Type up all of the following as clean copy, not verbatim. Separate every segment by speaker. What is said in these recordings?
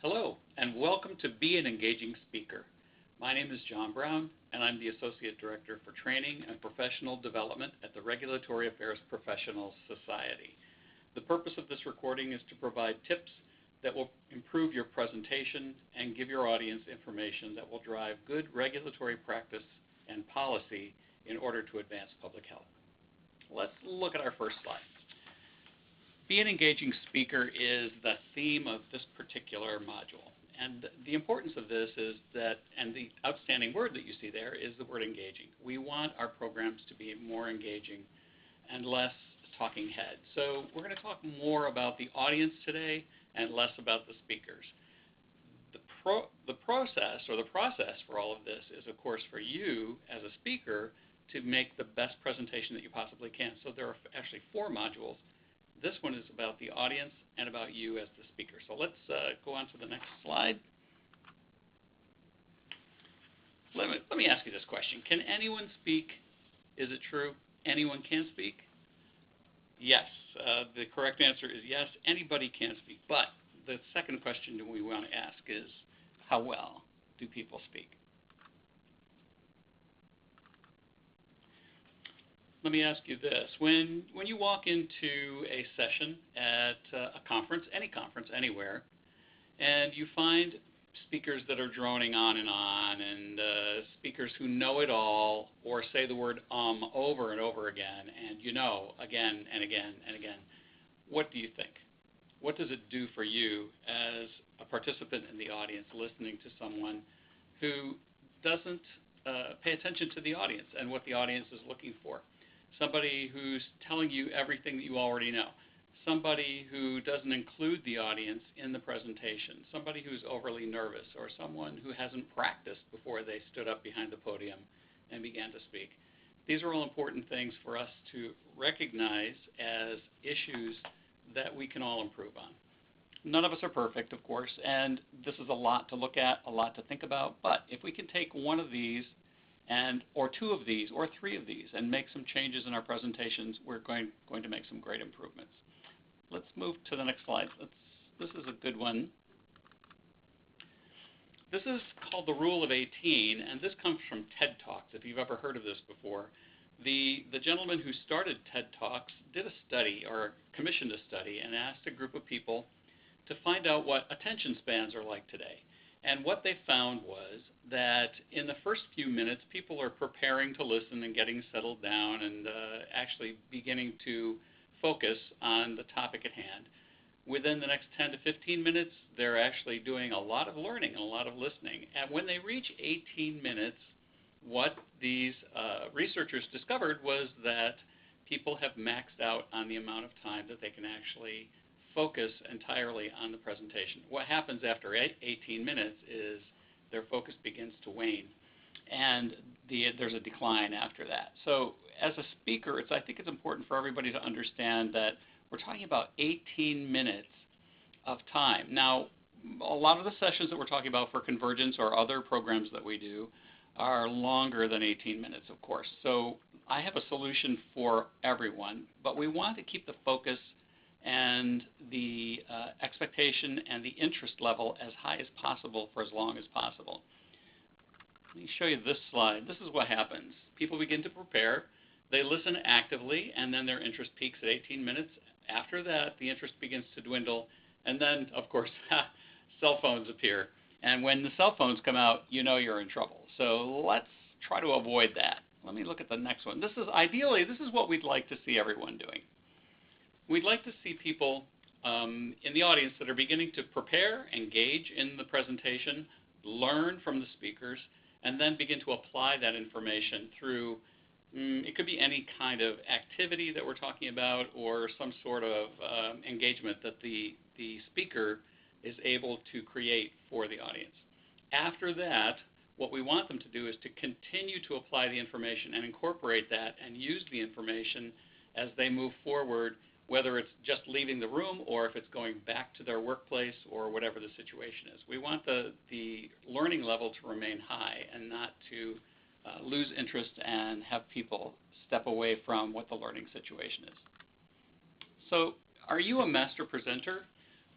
Speaker 1: Hello, and welcome to Be an Engaging Speaker. My name is John Brown, and I'm the Associate Director for Training and Professional Development at the Regulatory Affairs Professionals Society. The purpose of this recording is to provide tips that will improve your presentation and give your audience information that will drive good regulatory practice and policy in order to advance public health. Let's look at our first slide. Be an Engaging Speaker is the theme of this particular module. And the importance of this is that, and the outstanding word that you see there is the word engaging. We want our programs to be more engaging and less talking head. So we're going to talk more about the audience today and less about the speakers. The process for all of this is, of course, for you as a speaker to make the best presentation that you possibly can. So there are actually 4 modules. This one is about the audience and about you as the speaker. So let's go on to the next slide. Let me ask you this question. Can anyone speak? Is it true? Anyone can speak? Yes. The correct answer is yes. Anybody can speak. But the second question that we want to ask is, how well do people speak? Let me ask you this. When you walk into a session at a conference, any conference, anywhere, and you find speakers that are droning on and speakers who know it all or say the word over and over again and again and again and again, what do you think? What does it do for you as a participant in the audience listening to someone who doesn't pay attention to the audience and what the audience is looking for? Somebody who's telling you everything that you already know, somebody who doesn't include the audience in the presentation, somebody who's overly nervous, or someone who hasn't practiced before they stood up behind the podium and began to speak. These are all important things for us to recognize as issues that we can all improve on. None of us are perfect, of course, and this is a lot to look at, a lot to think about, but if we can take one of these or 2 of these, or 3 of these, and make some changes in our presentations, we're going to make some great improvements. Let's move to the next slide. This is a good one. This is called the Rule of 18, and this comes from TED Talks, if you've ever heard of this before. The gentleman who started TED Talks did a study, or commissioned a study, and asked a group of people to find out what attention spans are like today. And what they found was that in the first few minutes, people are preparing to listen and getting settled down and actually beginning to focus on the topic at hand. Within the next 10 to 15 minutes, they're actually doing a lot of learning and a lot of listening. And when they reach 18 minutes, what these researchers discovered was that people have maxed out on the amount of time that they can actually focus entirely on the presentation. What happens after 18 minutes is their focus begins to wane, and there's a decline after that. So as a speaker, I think it's important for everybody to understand that we're talking about 18 minutes of time. Now, a lot of the sessions that we're talking about for Convergence or other programs that we do are longer than 18 minutes, of course. So I have a solution for everyone, but we want to keep the focus and the expectation and the interest level as high as possible for as long as possible. Let me show you this slide. This is what happens. People begin to prepare, they listen actively, and then their interest peaks at 18 minutes. After that, the interest begins to dwindle, and then, of course, cell phones appear. And when the cell phones come out, you know you're in trouble. So let's try to avoid that. Let me look at the next one. This is what we'd like to see everyone doing. We'd like to see people in the audience that are beginning to prepare, engage in the presentation, learn from the speakers, and then begin to apply that information through, it could be any kind of activity that we're talking about or some sort of engagement that the speaker is able to create for the audience. After that, what we want them to do is to continue to apply the information and incorporate that and use the information as they move forward, whether it's just leaving the room or if it's going back to their workplace or whatever the situation is. We want the learning level to remain high and not to lose interest and have people step away from what the learning situation is. So are you a master presenter?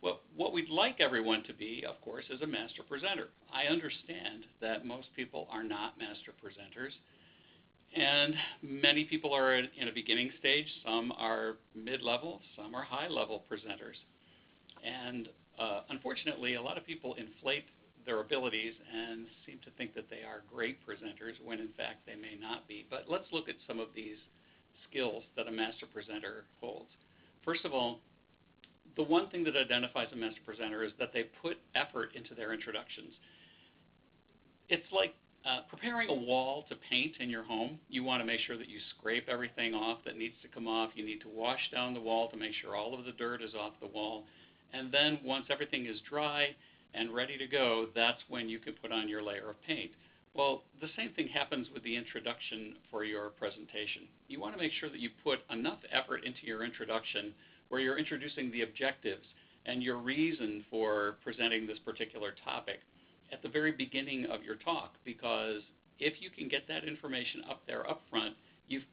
Speaker 1: What we'd like everyone to be, of course, is a master presenter. I understand that most people are not master presenters, and many people are in a beginning stage. Some are mid-level, some are high-level presenters. And unfortunately, a lot of people inflate their abilities and seem to think that they are great presenters when in fact they may not be. But let's look at some of these skills that a master presenter holds. First of all, the one thing that identifies a master presenter is that they put effort into their introductions. It's like preparing a wall to paint in your home. You want to make sure that you scrape everything off that needs to come off. You need to wash down the wall to make sure all of the dirt is off the wall. And then once everything is dry and ready to go, that's when you can put on your layer of paint. Well, the same thing happens with the introduction for your presentation. You want to make sure that you put enough effort into your introduction where you're introducing the objectives and your reason for presenting this particular topic at the very beginning of your talk, because if you can get that information up there up front, you've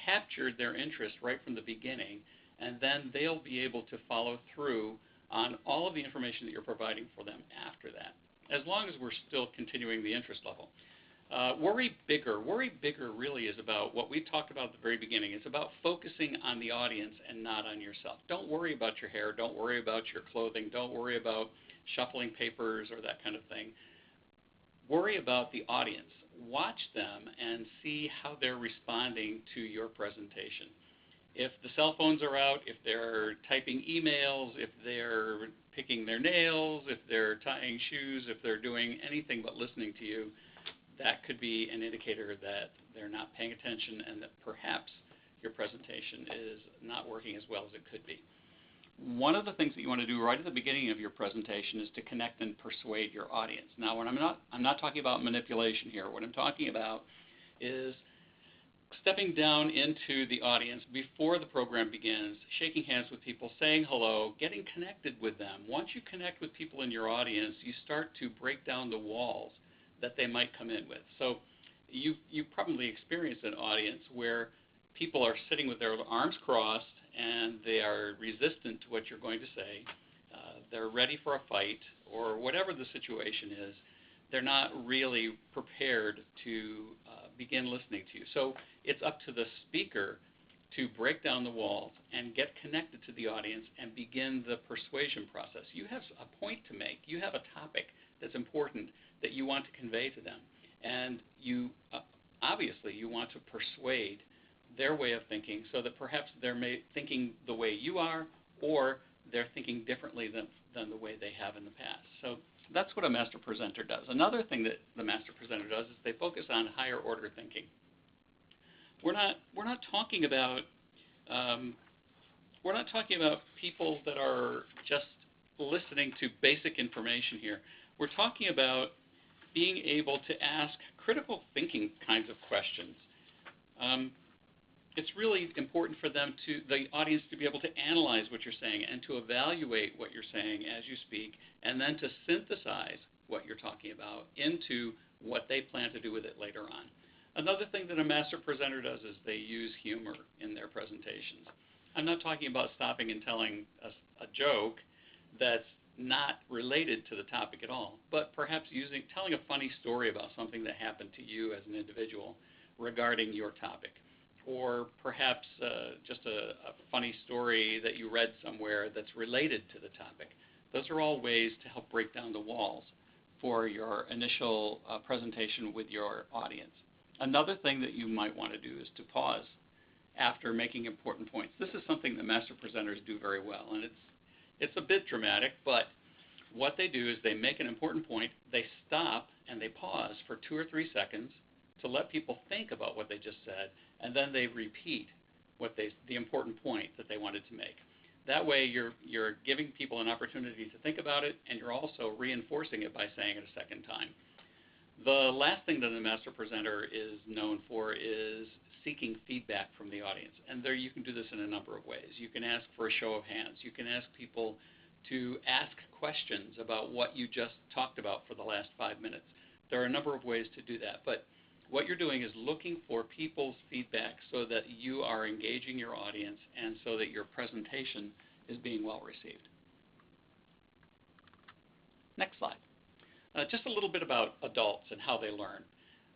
Speaker 1: captured their interest right from the beginning, and then they'll be able to follow through on all of the information that you're providing for them after that, as long as we're still continuing the interest level. Worry bigger. Worry bigger really is about what we talked about at the very beginning. It's about focusing on the audience and not on yourself. Don't worry about your hair. Don't worry about your clothing. Don't worry about shuffling papers or that kind of thing. Worry about the audience. Watch them and see how they're responding to your presentation. If the cell phones are out, if they're typing emails, if they're picking their nails, if they're tying shoes, if they're doing anything but listening to you, that could be an indicator that they're not paying attention and that perhaps your presentation is not working as well as it could be. One of the things that you want to do right at the beginning of your presentation is to connect and persuade your audience. Now, when I'm not talking about manipulation here. What I'm talking about is stepping down into the audience before the program begins, shaking hands with people, saying hello, getting connected with them. Once you connect with people in your audience, you start to break down the walls that they might come in with. So you've probably experienced an audience where people are sitting with their arms crossed and they are resistant to what you're going to say. They're ready for a fight or whatever the situation is. They're not really prepared to begin listening to you. So it's up to the speaker to break down the walls and get connected to the audience and begin the persuasion process. You have a point to make. You have a topic that's important that you want to convey to them. And you obviously you want to persuade their way of thinking so that perhaps they're thinking the way you are, or they're thinking differently than the way they have in the past. So that's what a master presenter does. Another thing that the master presenter does is they focus on higher order thinking. We're not talking about people that are just listening to basic information here. We're talking about being able to ask critical thinking kinds of questions. It's really important for the audience to be able to analyze what you're saying and to evaluate what you're saying as you speak, and then to synthesize what you're talking about into what they plan to do with it later on. Another thing that a master presenter does is they use humor in their presentations. I'm not talking about stopping and telling a joke that's not related to the topic at all, but perhaps telling a funny story about something that happened to you as an individual regarding your topic, or perhaps just a funny story that you read somewhere that's related to the topic. Those are all ways to help break down the walls for your initial presentation with your audience. Another thing that you might want to do is to pause after making important points. This is something that master presenters do very well, and it's a bit dramatic, but what they do is they make an important point, they stop and they pause for 2 or 3 seconds to let people think about what they just said, and then they repeat the important point that they wanted to make. That way you're giving people an opportunity to think about it, and you're also reinforcing it by saying it a second time. The last thing that the master presenter is known for is seeking feedback from the audience. And there you can do this in a number of ways. You can ask for a show of hands. You can ask people to ask questions about what you just talked about for the last 5 minutes. There are a number of ways to do that. But what you're doing is looking for people's feedback so that you are engaging your audience and so that your presentation is being well received. Next slide. Just a little bit about adults and how they learn.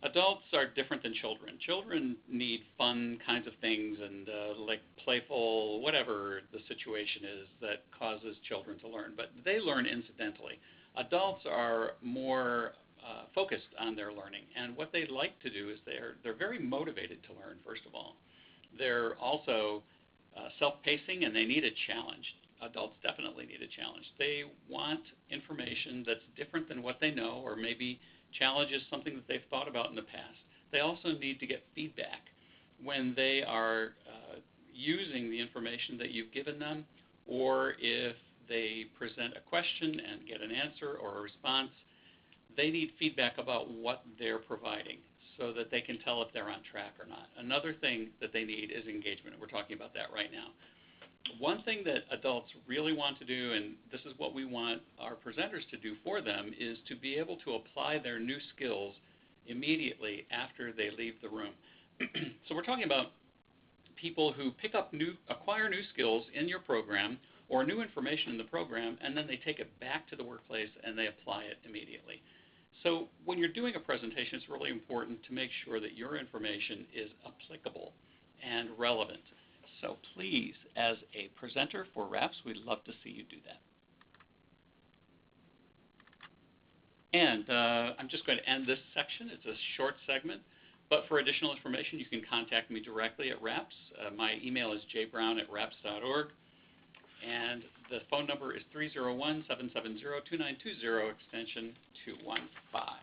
Speaker 1: Adults are different than children. Children need fun kinds of things and like playful, whatever the situation is that causes children to learn, but they learn incidentally. Adults are more focused on their learning, and what they like to do is they're very motivated to learn, first of all. They're also self-pacing, and they need a challenge. Adults definitely need a challenge. They want information that's different than what they know, or maybe challenges something that they've thought about in the past. They also need to get feedback when they are using the information that you've given them, or if they present a question and get an answer or a response, they need feedback about what they're providing so that they can tell if they're on track or not. Another thing that they need is engagement. We're talking about that right now. One thing that adults really want to do, and this is what we want our presenters to do for them, is to be able to apply their new skills immediately after they leave the room. So we're talking about people who acquire new skills in your program or new information in the program, and then they take it back to the workplace and they apply it immediately. So when you're doing a presentation, it's really important to make sure that your information is applicable and relevant. So please, as a presenter for RAPS, we'd love to see you do that. And I'm just going to end this section. It's a short segment, but for additional information, you can contact me directly at RAPS. My email is jbrown@raps.org, and the phone number is 301-770-2920, extension 215.